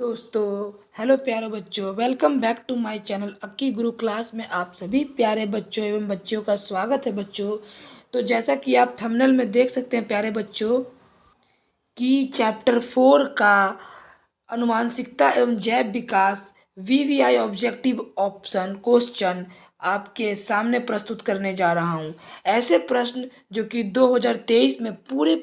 दोस्तों, हेलो प्यारे बच्चों, welcome back to my channel Akki Guru class में आप सभी प्यारे बच्चों एवं बच्चियों का स्वागत है बच्चों। तो जैसा कि आप थंबनेल में देख सकते हैं प्यारे बच्चों कि चैप्टर 4 का अनुवांशिकता एवं जैव विकास वीवीआई ऑब्जेक्टिव ऑप्शन क्वेश्चन आपके सामने प्रस्तुत करने जा रहा हूं। ऐसे प्रश्न जो कि 2023 में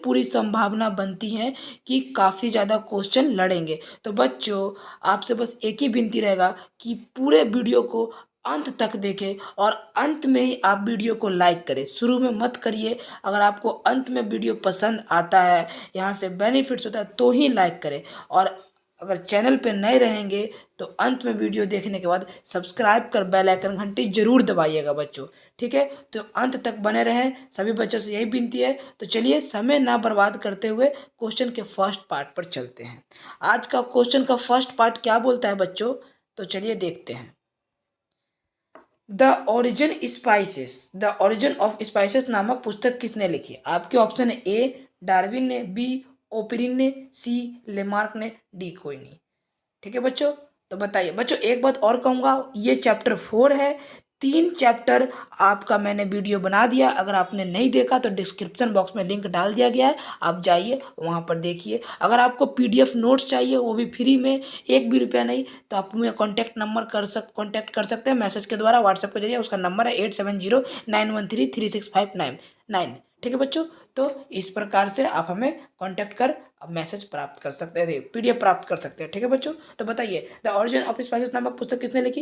पूरी संभावना बनती है कि काफ़ी ज़्यादा क्वेश्चन लड़ेंगे। तो बच्चों, आपसे बस एक ही विनती रहेगा कि पूरे वीडियो को अंत तक देखें और अंत में ही आप वीडियो को लाइक करें, शुरू में मत करिए। अगर आपको अंत में वीडियो पसंद आता है, यहाँ से बेनिफिट्स होता है तो ही लाइक करें। और अगर चैनल पे नए रहेंगे तो अंत में वीडियो देखने के बाद सब्सक्राइब कर बेल आइकन घंटी जरूर दबाइएगा बच्चों। ठीक है, तो अंत तक बने रहें, सभी बच्चों से यही विनती है। तो चलिए समय ना बर्बाद करते हुए क्वेश्चन के फर्स्ट पार्ट पर चलते हैं। आज का क्वेश्चन का फर्स्ट पार्ट क्या बोलता है बच्चों, तो चलिए देखते हैं। द ओरिजिन ऑफ स्पाइसेस नामक पुस्तक किसने लिखी? आपके ऑप्शन है ए डार्विन ने, बी ओपरिन ने, सी लेमार्क ने, डी कोई नहीं। ठीक है बच्चों, तो बताइए बच्चों। एक बात और कहूँगा, ये चैप्टर 4 है। 3 चैप्टर आपका मैंने वीडियो बना दिया, अगर आपने नहीं देखा तो डिस्क्रिप्शन बॉक्स में लिंक डाल दिया गया है, आप जाइए वहाँ पर देखिए। अगर आपको पीडीएफ नोट्स चाहिए वो भी फ्री में, एक भी रुपया नहीं, तो आप मुझे कॉन्टैक्ट कर सकते हैं मैसेज के द्वारा, व्हाट्सएप के जरिए। उसका नंबर है 8709133659। ठीक है बच्चों, तो इस प्रकार से आप हमें कांटेक्ट कर मैसेज प्राप्त कर सकते हैं, पीडीएफ प्राप्त कर सकते हैं। ठीक है बच्चों, तो बताइए द ओरिजिन ऑफ स्पाइसेस नामक पुस्तक किसने लिखी?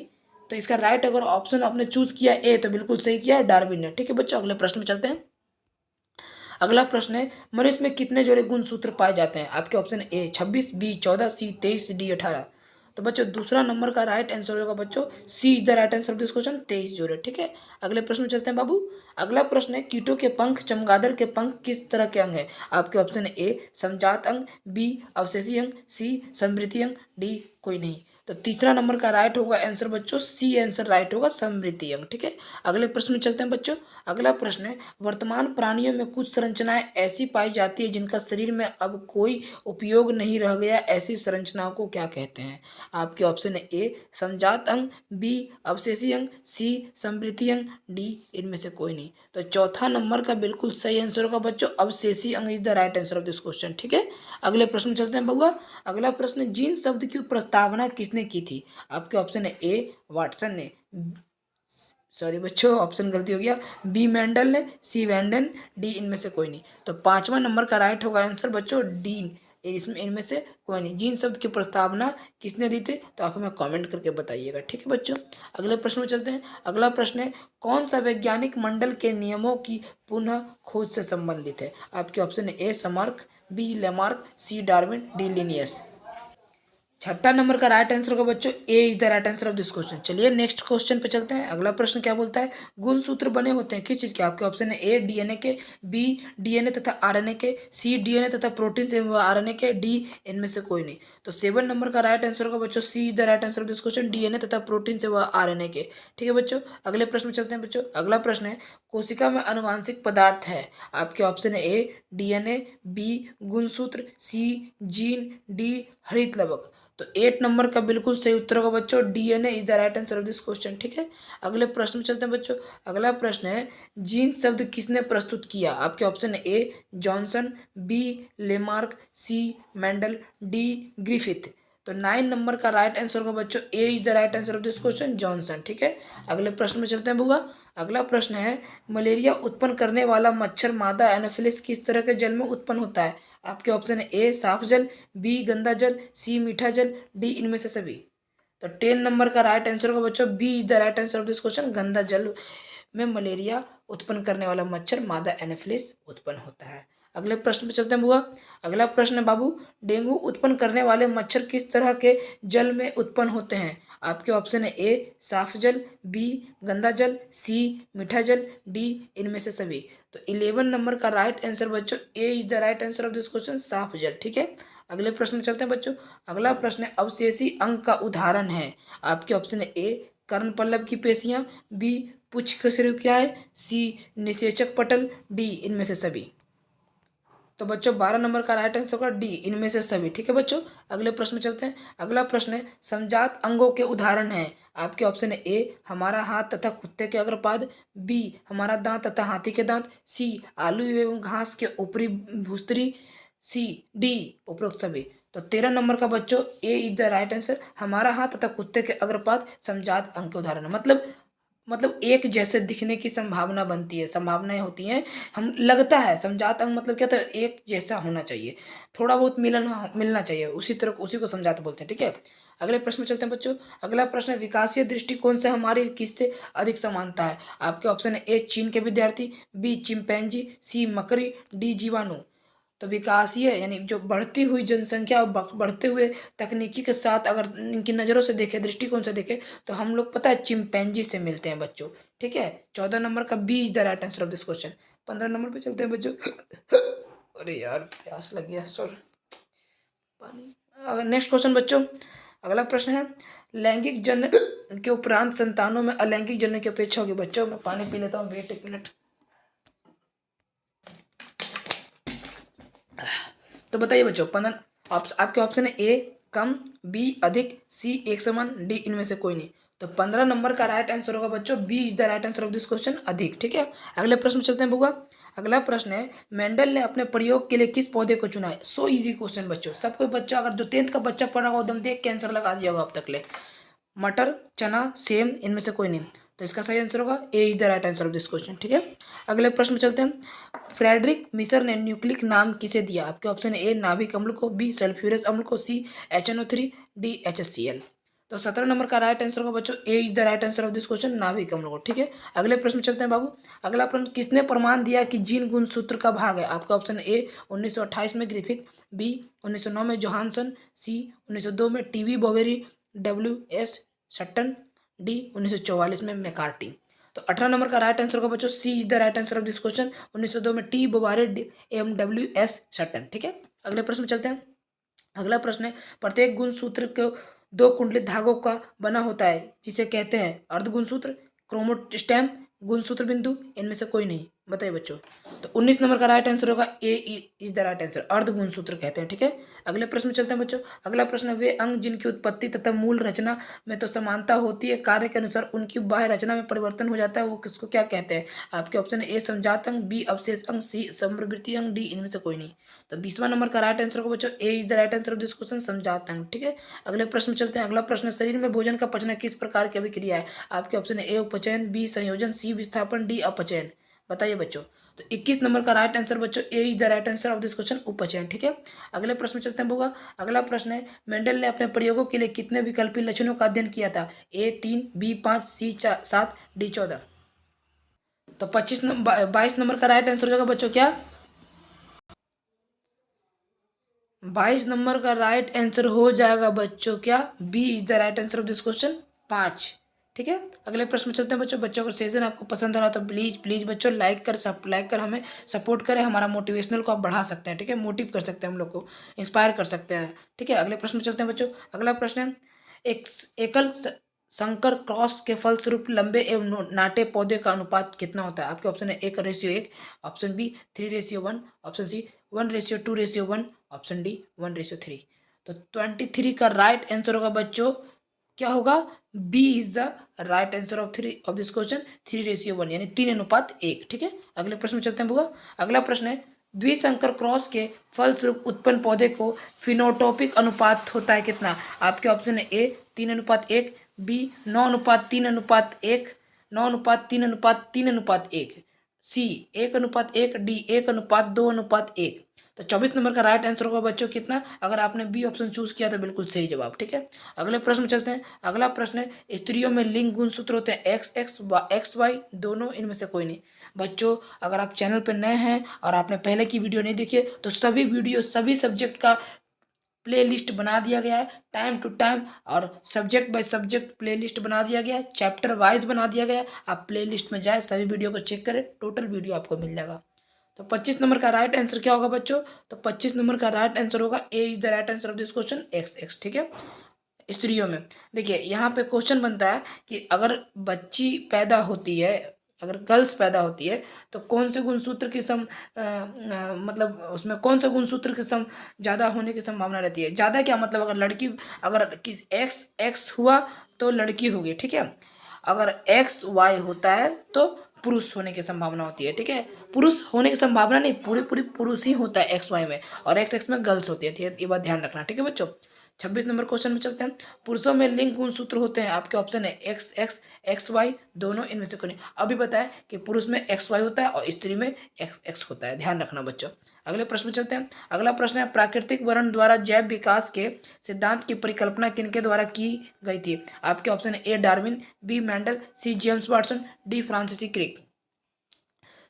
तो इसका राइट अगर ऑप्शन आपने चूज किया ए, तो बिल्कुल सही किया, डार्विन ने। ठीक है बच्चों, अगले प्रश्न में चलते हैं। अगला प्रश्न है, मनुष्य में कितने जोड़े गुणसूत्र पाए जाते हैं? आपके option A 26, B 14, C 23, D 18। तो बच्चों दूसरा नंबर का राइट आंसर होगा बच्चों C is the right answer of this question, 23 जोड़े। ठीक है, अगले प्रश्न में चलते हैं बाबू। अगला प्रश्न है, कीटों के पंख, चमगादड़ के पंख किस तरह के अंग है? आपके ऑप्शन है ए समजात अंग, बी अवशेषी अंग, सी समृद्धि अंग, डी कोई नहीं। तो तीसरा नंबर का राइट होगा आंसर बच्चों सी आंसर राइट होगा समृद्धि अंग। ठीक है, अगले प्रश्न में चलते हैं बच्चों। अगला प्रश्न है, वर्तमान प्राणियों में कुछ संरचनाएं ऐसी पाई जाती है जिनका शरीर में अब कोई उपयोग नहीं रह गया, ऐसी संरचनाओं को क्या कहते हैं? आपके ऑप्शन है ए समजात अंग, बी अवशेषी अंग, सी समृद्धि अंग, डी इनमें से कोई नहीं। तो चौथा नंबर का बिल्कुल सही आंसर होगा बच्चों अवशेषी अंग is the right answer of this question. ठीक है, अगले प्रश्न में चलते हैं बउआ। अगला प्रश्न, जीन शब्द की प्रस्तावना किसने की थी? आपके ऑप्शन है ए वाटसन ने, सॉरी बच्चों ऑप्शन गलती हो गया, बी मेंडल ने, सी वैंडन, डी इनमें से कोई नहीं। तो पांचवा नंबर का राइट होगा आंसर बच्चों डी, इसमें इनमें से कोई नहीं। जीन शब्द की प्रस्तावना किसने दी थी? तो आप हमें कमेंट करके बताइएगा। ठीक है बच्चों, अगले प्रश्न में चलते हैं। अगला प्रश्न है, कौन सा वैज्ञानिक मंडल के नियमों की पुनः खोज से संबंधित है? आपके ऑप्शन है ए समर्क, B Lamarck, C Darwin, D Linnaeus. छठा नंबर का राइट आंसर होगा बच्चों A is the right answer of this question. चलिए नेक्स्ट क्वेश्चन पे चलते हैं। अगला प्रश्न क्या बोलता है, गुणसूत्र बने होते हैं किस चीज के? आपके ऑप्शन है ए डीएनए के, बी डीएनए तथा आरएनए के, सी डीएनए तथा प्रोटीन से आरएनए के, डी इनमें से कोई नहीं। तो 7 नंबर का राइट आंसर होगा बच्चों C is the right answer of this question, DNA तथा प्रोटीन से आरएनए के। ठीक है बच्चों, अगले प्रश्न में चलते हैं बच्चों। अगला प्रश्न है, कोशिका में अनुवांशिक पदार्थ है? आपके ऑप्शन है ए डीएनए, बी गुणसूत्र, सी जीन, डी हरित लवक। तो 8 नंबर का बिल्कुल सही उत्तर होगा बच्चों DNA is the right answer of this question. ठीक है, अगले प्रश्न में चलते हैं बच्चों। अगला प्रश्न है, जीन शब्द किसने प्रस्तुत किया? आपके ऑप्शन है A Johnson, B Lamarck, C Mendel, D Griffith. तो 9 नंबर का राइट आंसर होगा बच्चों A is the right answer of this question Johnson. ठीक है, अगले प्रश्न में चलते हैं बुआ। अगला प्रश्न है, मलेरिया उत्पन्न करने वाला मच्छर मादा एनोफिलिस किस तरह के जल में उत्पन्न होता है? आपके ऑप्शन है ए साफ जल, बी गंदा जल, सी मीठा जल, डी इनमें से सभी। तो 10 नंबर का राइट आंसर होगा बच्चों B is the right answer of this question, गंदा जल में मलेरिया उत्पन्न करने वाला मच्छर मादा एनोफिलिस उत्पन्न होता है। अगले प्रश्न पे चलते हैं बुआ। अगला प्रश्न है बाबू, डेंगू उत्पन्न करने वाले मच्छर किस तरह के जल में उत्पन्न होते हैं? आपके ऑप्शन है ए साफ जल, बी गंदा जल, सी मीठा जल, डी इनमें से सभी। तो 11 नंबर का राइट आंसर बच्चों A is the right answer of this question साफ जल। ठीक है, अगले प्रश्न में चलते हैं बच्चों। अगला प्रश्न है, अवशेषी अंग का उदाहरण है? आपके ऑप्शन है ए कर्णपल्लव की पेशियां, बी पुच्छ कशेरुकियाएं, सी निषेचक पटल, डी इनमें से सभी। तो बच्चों 12 नंबर का राइट आंसर होगा डी, इनमें से सभी। ठीक है बच्चों, अगले प्रश्न में चलते हैं। अगला प्रश्न है समजात अंगों के उदाहरण है। आपके ऑप्शन है ए हमारा हाथ तथा कुत्ते के अग्रपाद, बी हमारा दांत तथा हाथी के दांत, सी आलू एवं घास के ऊपरी भूस्तरी, सी डी उपरोक्त सभी। तो 13 नंबर का बच्चों A is the right answer, हमारा हाथ तथा कुत्ते के अग्रपाद समजात अंग के उदाहरण है। मतलब एक जैसे दिखने की संभावना बनती है, संभावनाएं होती हैं, हम लगता है समझाता हूँ मतलब क्या, तो एक जैसा होना चाहिए, थोड़ा बहुत मिलना चाहिए, उसी तरह उसी को समझाता बोलते हैं। ठीक है, अगले प्रश्न में चलते हैं बच्चों। अगला प्रश्न है विकासीय दृष्टिकोण से हमारी किससे अधिक समानता है। आपके ऑप्शन है ए चीन के विद्यार्थी, बी चिंपैंजी, सी मकड़ी, डी जीवाणु। तो विकासीय यानी जो बढ़ती हुई जनसंख्या और बढ़ते हुए तकनीकी के साथ अगर इनकी नज़रों से देखें, दृष्टिकोण से देखें, तो हम लोग पता है चिंपैंजी से मिलते हैं बच्चों। ठीक है, 14 नंबर का B is the right answer of this question. 15 number पे चलते हैं बच्चों। अरे यार प्यास लग गया, सॉरी पानी। अगर नेक्स्ट क्वेश्चन बच्चों, अगला प्रश्न है लैंगिक जन्म के उपरांत संतानों में अलैंगिक जन्म की अपेक्षा होगी। बच्चों मैं पानी पी लेता हूँ, वेट एक मिनट। तो बताइए बच्चों, 15 आपके ऑप्शन है ए कम, बी अधिक, सी एक समान, डी इनमें से कोई नहीं। तो 15 नंबर का राइट आंसर होगा बच्चों B is the right answer of this question, अधिक। ठीक है, अगले प्रश्न में चलते हैं बुआ। अगला प्रश्न है मेंडल ने अपने प्रयोग के लिए किस पौधे को चुना है। सो इजी क्वेश्चन बच्चों, सब कोई बच्चा अगर जो 10th का बच्चा पढ़ा होगा एकदम देख के आंसर लगा दिया होगा अब तक ले। मटर, चना, सेम, इनमें से कोई नहीं। तो इसका सही आंसर होगा A is the right answer of this question. ठीक है, अगले प्रश्न में चलते हैं। फ्रेडरिक मिसर ने न्यूक्लिक नाम किसे दिया। आपके ऑप्शन ए नाभिक अम्ल को, बी सल्फ्यूरस अम्ल को, सी HNO3, डी HCl। तो 17 नंबर का राइट आंसर होगा बच्चों A is the right answer of this question, नाभिक अम्ल को। ठीक है, अगले प्रश्न में चलते हैं बाबू। अगला प्रश्न किसने प्रमाण दिया कि जीन गुणसूत्र का भाग है। आपका ऑप्शन ए 1928 में ग्रिफिथ, बी 1909 में जोहानसन, सी 1902 में TB Boveri, WS Sutton, D 1944 में मैकार्टी। तो 18 नंबर का राइट आंसर होगा बच्चों C is the right answer of this question, 1902 में T बोवारे एवं WS सट्टन। ठीक है, अगले प्रश्न में चलते हैं। अगला प्रश्न है प्रत्येक गुणसूत्र को 2 कुंडलित धागों का बना होता है जिसे कहते हैं अर्ध गुणसूत्र, क्रोमोस्टेम, गुणसूत्र बिंदु, इनमें से कोई नहीं। बताइए बच्चों। तो 19 नंबर का राइट आंसर होगा A is the right answer, अर्ध गुणसूत्र कहते हैं। ठीक है, अगले प्रश्न में चलते हैं बच्चों। अगला प्रश्न है वे अंग जिनकी उत्पत्ति तथा मूल रचना में तो समानता होती है, कार्य के अनुसार उनकी बाह्य रचना में परिवर्तन हो जाता है, वो किसको क्या कहते हैं। आपके ऑप्शन ए समजात अंग, बी अवशेष अंग, सी समवर्ती अंग, डी इनमें से कोई नहीं। तो 20वां नंबर का राइट आंसर होगा बच्चों A is the right answer of this question, समजात अंग। ठीक है, अगले प्रश्न में चलते हैं। अगला प्रश्न शरीर में भोजन का पचना किस प्रकार की अभिक्रिया है। आपके ऑप्शन ए उपचयन, बी संयोजन, सी विस्थापन, डी अपचयन। बताइए बच्चों। तो 21 नंबर का राइट आंसर बच्चों A is the right answer of this question, उपचयन। ठीक है, अगले प्रश्न में चलते हैं होगा। अगला प्रश्न है मेंडल ने अपने प्रयोगों के लिए कितने विकल्पी लक्षणों का अध्ययन किया था। ए 3, बी 5, सी 7, डी 14। तो 22 नंबर का राइट आंसर हो जाएगा बच्चों क्या, 22 नंबर का राइट आंसर हो जाएगा बच्चों क्या, B is the right answer of this question, 5। ठीक है, अगले प्रश्न में चलते हैं बच्चों। बच्चों अगर सेशन आपको पसंद हो रहा तो प्लीज़ बच्चों लाइक कर हमें सपोर्ट करें, हमारा मोटिवेशनल को आप बढ़ा सकते हैं। ठीक है, मोटिव कर सकते हैं, हम लोग को इंस्पायर कर सकते हैं। ठीक है, अगले प्रश्न में चलते हैं बच्चों। अगला प्रश्न है एक एकल संकर क्रॉस के फलस्वरूप लंबे एवं नाटे पौधे का अनुपात कितना होता है। आपके ऑप्शन है 1:1, option B 3:1, option C 1:2:1, option D 1:3। तो 23 का राइट आंसर होगा बच्चों क्या होगा, B is the right answer of this question, 3:1 यानी 3:1। ठीक है, अगले प्रश्न में चलते हैं बुआ। अगला प्रश्न है द्विसंकर क्रॉस के फलस्वरूप उत्पन्न पौधे को फिनोटॉपिक अनुपात होता है कितना। आपके ऑप्शन है ए 3:1, बी 9:3:1, 9:3:3:1, सी 1:1, डी 1:2:1। तो 24 नंबर का राइट आंसर होगा बच्चों कितना, अगर आपने बी ऑप्शन चूज किया तो बिल्कुल सही जवाब। ठीक है, अगले प्रश्न में चलते हैं। अगला प्रश्न है स्त्रियों में लिंग गुणसूत्र होते हैं XX दोनों, इनमें से कोई नहीं। बच्चों अगर आप चैनल पर नए हैं और आपने पहले की वीडियो नहीं देखी है तो सभी वीडियो सभी सब्जेक्ट का प्ले लिस्ट बना दिया गया है टाइम टू टाइम, और subject by subject play list बना दिया गया है, चैप्टर वाइज बना दिया गया है। आप प्ले लिस्ट में जाए, सभी वीडियो को चेक करें, टोटल वीडियो आपको मिल जाएगा। तो 25 नंबर का राइट आंसर क्या होगा बच्चों, तो 25 नंबर का राइट आंसर होगा A is the right answer of this question, XX। ठीक है, स्त्रियों में देखिए यहाँ पे क्वेश्चन बनता है कि अगर बच्ची पैदा होती है अगर गर्ल्स पैदा होती है तो कौन से गुणसूत्र की मतलब उसमें कौन सा गुणसूत्र की ज़्यादा होने की संभावना रहती है? ज़्यादा क्या मतलब, अगर लड़की, अगर किस एक्स एक्स हुआ तो लड़की होगी, ठीक है। अगर एक्स वाई होता है तो पुरुष होने की संभावना होती है, ठीक है। पुरुष होने की संभावना नहीं, पूरी पूरी पुरुष ही होता है एक्स वाई में, और एक्स एक्स में गर्ल्स होती है, ठीक है। ये बात ध्यान रखना, ठीक है बच्चों। 26 नंबर क्वेश्चन में चलते हैं। पुरुषों में लिंग गुणसूत्र होते हैं, आपके ऑप्शन है एक्स एक्स, एक्स वाई, दोनों इनमें से कोई नहीं। अभी बताया कि पुरुष में एक्स वाई होता है और स्त्री में एक्स एक्स होता है, ध्यान रखना बच्चों। अगले प्रश्न में चलते हैं। अगला प्रश्न है, प्राकृतिक वर्ण द्वारा जैव विकास के सिद्धांत की परिकल्पना किनके द्वारा की गई थी? आपके ऑप्शन है A Darwin, B Mendel, C James Watson, D Francis Crick.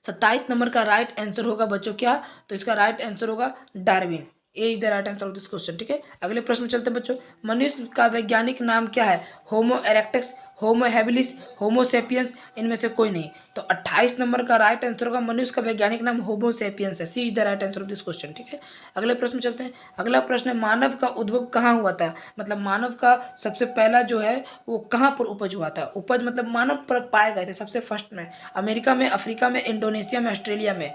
27 number का राइट आंसर होगा बच्चों क्या? तो इसका राइट आंसर होगा Darwin. A is the right answer of this question, ठीक है। अगले प्रश्न में चलते हैं बच्चों। मनुष्य का वैज्ञानिक नाम क्या है? होमो इरेक्टस, होमो हैबिलिस, होमो सेपियंस, इनमें से कोई नहीं। तो 28 नंबर का राइट आंसर होगा, मनुष्य का वैज्ञानिक नाम होमो सेपियंस है। C is the right answer of this question, ठीक है। अगले प्रश्न में चलते हैं। अगला प्रश्न है, मानव का उद्भव कहाँ हुआ था? मतलब मानव का सबसे पहला जो है वो कहाँ पर उपज हुआ था? उपज मतलब मानव पर पाए गए थे सबसे फर्स्ट में, अमेरिका में, अफ्रीका में, इंडोनेशिया में, ऑस्ट्रेलिया में।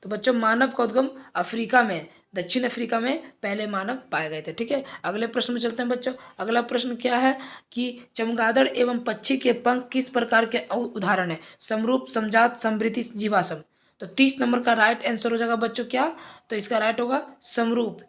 तो बच्चों मानव का उद्गम अफ्रीका में, दक्षिण अफ्रीका में पहले मानव पाए गए थे, ठीक है। अगले प्रश्न में चलते हैं बच्चों। अगला प्रश्न क्या है कि चमगादड़ एवं पक्षी के पंख किस प्रकार के उदाहरण है? समरूप, समजात, समवृद्धि, जीवाश्म। तो 30 नंबर का राइट आंसर हो जाएगा बच्चों क्या? तो इसका राइट होगा समरूप।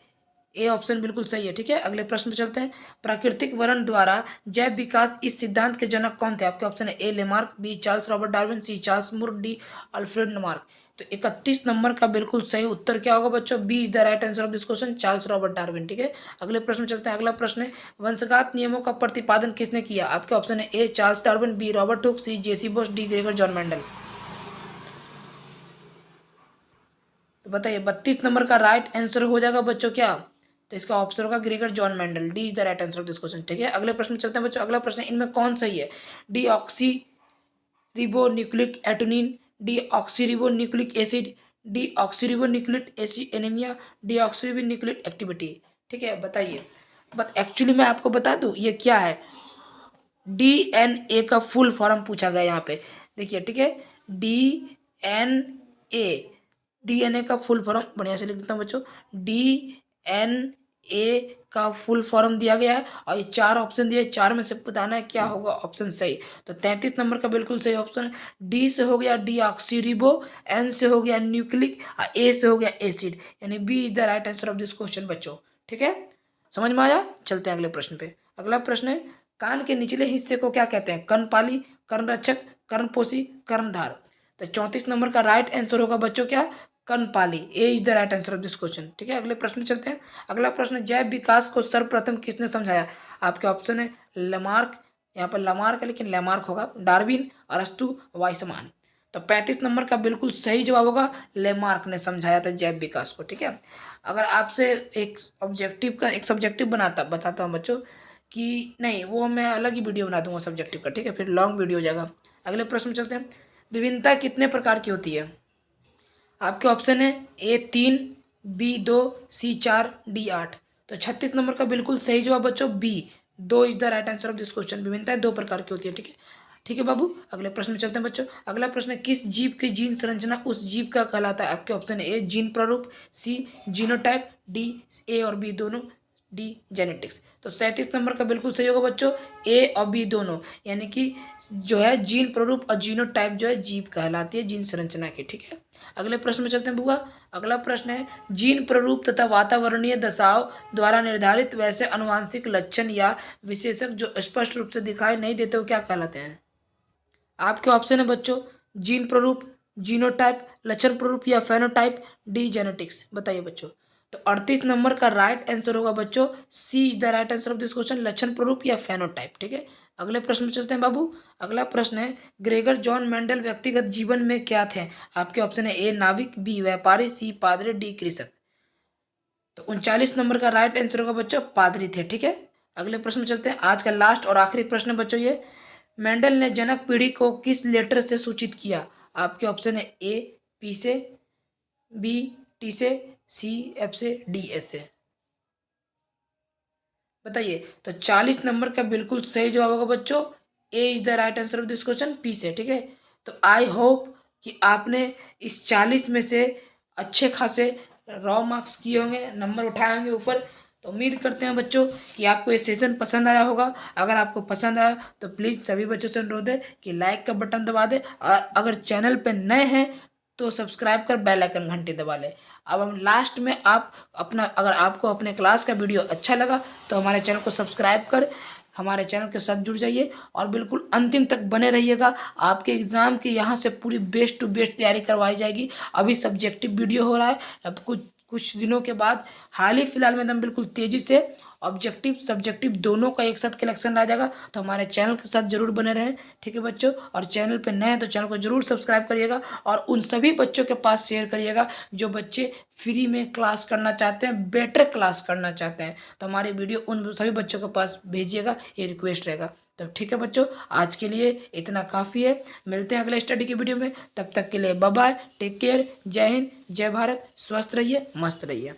ए ऑप्शन बिल्कुल सही है, ठीक है। अगले प्रश्न पे चलते हैं। प्राकृतिक वर्ण द्वारा जैव विकास इस सिद्धांत के जनक कौन थे? आपके ऑप्शन है A Lamarck, B Charles Robert Darwin, C Charles Muir, D Alfred Lamarck. तो 31 नंबर का बिल्कुल सही उत्तर क्या होगा बच्चों? B is the right answer of this question, Charles Robert Darwin, ठीक है। अगले प्रश्न में चलते हैं। अगला प्रश्न है, वंशगत नियमों का प्रतिपादन किसने किया? आपके ऑप्शन है A Charles Darwin, B Robert Hooke, C J C Bose, D Gregor John Mendel. तो बताइए 32 नंबर का राइट आंसर हो जाएगा बच्चों क्या? तो इसका ऑप्शन होगा Gregor John Mendel. D is the right answer of this question, ठीक है। अगले प्रश्न में चलते हैं बच्चों। अगला प्रश्न, इनमें कौन सही है? डी ऑक्सी रिबोन्यूक्लिक एटोनिन, deoxyribonucleic acid, deoxyribonucleic acid anemia, deoxyribonucleic activity, ठीक है। बताइए, बट एक्चुअली मैं आपको बता दूं ये क्या है। डीएनए का फुल फॉर्म पूछा गया यहाँ पे, देखिए, ठीक है। डीएनए, डीएनए का फुल फॉर्म बढ़िया से लिख देता हूँ बच्चों। डीएनए का फुल फॉर्म दिया गया है और ये 4 ऑप्शन दिए, 4 में से बताना है क्या होगा ऑप्शन सही। तो 33 नंबर का बिल्कुल सही ऑप्शन है डी से हो गया डी ऑक्सीरिबो, एन से हो गया न्यूक्लिक और ए से हो गया एसिड, यानी B is the right answer of this question बच्चों, ठीक है। समझ में आया? चलते हैं अगले प्रश्न पे। अगला प्रश्न है, कान के निचले हिस्से को क्या कहते हैं? कर्णपाली, कर्णरक्षक, कर्णपोशी, कर्णधार। तो 34 नंबर का राइट आंसर होगा बच्चों क्या? कर्णपाली। A is the right answer of this question, ठीक है। अगले प्रश्न में चलते हैं। अगला प्रश्न, जैव विकास को सर्वप्रथम किसने समझाया? आपके ऑप्शन है लेमार्क, यहाँ पर लमार्क है लेकिन लेमार्क होगा, डार्विन, अरस्तु, वाइसमान। तो 35 नंबर का बिल्कुल सही जवाब होगा लेमार्क ने समझाया था जैव विकास को, ठीक है। अगर आपसे एक ऑब्जेक्टिव का एक सब्जेक्टिव बताता हूँ बच्चों कि नहीं, वो मैं अलग ही वीडियो बना दूंगा सब्जेक्टिव का, ठीक है, फिर लॉन्ग वीडियो हो जाएगा। अगले प्रश्न में चलते हैं। विभिन्नता कितने प्रकार की होती है? आपके ऑप्शन है ए 3, बी 2, सी 4, डी 8। तो 36 नंबर का बिल्कुल सही जवाब बच्चों B 2 is the right answer of this question. विभिन्नताएं 2 प्रकार की होती है, ठीक है। ठीक है बाबू, अगले प्रश्न में चलते हैं बच्चों। अगला प्रश्न है, किस जीव की जीन संरचना उस जीव का कहलाता है? आपके ऑप्शन है ए जीन प्रारूप, सी जीनोटाइप, डी ए और बी दोनों, डी जेनेटिक्स। तो 37 नंबर का बिल्कुल सही होगा बच्चों ए और बी दोनों, यानी कि जो है जीन प्रारूप और जीनोटाइप जो है जीव कहलाती है जीन संरचना की, ठीक है। अगले प्रश्न में चलते हैं बुआ। अगला प्रश्न है, जीन प्रारूप तथा वातावरणीय दशाओं द्वारा निर्धारित वैसे अनुवांशिक लक्षण या विशेषक जो स्पष्ट रूप से दिखाई नहीं देते वो क्या कहलाते हैं? आपके ऑप्शन है बच्चों जीन प्रारूप, जीनोटाइप, लक्षण प्रारूप या फेनोटाइप, डी जेनेटिक्स। बताइए बच्चों। तो 38 नंबर का राइट आंसर होगा बच्चों C is the right answer of this question, लक्षण प्रारूप या फेनोटाइप, ठीक है। अगले प्रश्न में चलते हैं बाबू। अगला प्रश्न है, ग्रेगर जॉन मेंडल व्यक्तिगत जीवन में क्या थे? आपके ऑप्शन है ए नाविक, बी व्यापारी, सी पादरी, डी कृषक। तो 39 नंबर का राइट आंसर होगा बच्चों पादरी थे, ठीक है। अगले प्रश्न में चलते हैं। आज का लास्ट और आखिरी प्रश्न है बच्चों ये, मेंडल ने जनक पीढ़ी को किस लेटर से सूचित किया? आपके ऑप्शन है ए पी से, बी टी से, सी एफ से, डी एस से। बताइए। तो 40 नंबर का बिल्कुल सही जवाब होगा बच्चों A is the right answer of this question, P से। ठीक है, तो आई होप कि आपने इस 40 में से अच्छे खासे रॉ मार्क्स किए होंगे, नंबर उठाए होंगे ऊपर। तो उम्मीद करते हैं बच्चों कि आपको ये सेशन पसंद आया होगा। अगर आपको पसंद आया तो प्लीज़ सभी बच्चों से अनुरोध है कि लाइक का बटन दबा दें, और अगर चैनल पे नए हैं तो सब्सक्राइब कर बेल आइकन घंटी दबा लें। अब हम लास्ट में आप अपना, अगर आपको अपने क्लास का वीडियो अच्छा लगा तो हमारे चैनल को सब्सक्राइब कर हमारे चैनल के साथ जुड़ जाइए और बिल्कुल अंतिम तक बने रहिएगा। आपके एग्ज़ाम की यहाँ से पूरी बेस्ट टू बेस्ट तैयारी करवाई जाएगी। अभी सब्जेक्टिव वीडियो हो रहा है, अब कुछ दिनों के बाद हाल ही फिलहाल में एकदम बिल्कुल तेज़ी से ऑब्जेक्टिव सब्जेक्टिव दोनों का एक साथ कलेक्शन आ जाएगा। तो हमारे चैनल के साथ जरूर बने रहें। ठीक है बच्चों, और चैनल पे नए हैं तो चैनल को जरूर सब्सक्राइब करिएगा और उन सभी बच्चों के पास शेयर करिएगा जो बच्चे फ्री में क्लास करना चाहते हैं, बेटर क्लास करना चाहते हैं। तो हमारी वीडियो उन सभी बच्चों के पास भेजिएगा, ये रिक्वेस्ट रहेगा। तो ठीक है बच्चों, आज के लिए इतना काफ़ी है। मिलते हैं अगले स्टडी की वीडियो में, तब तक के लिए बाय बाय, टेक केयर, जय हिंद, जय भारत, स्वस्थ रहिए, मस्त रहिए।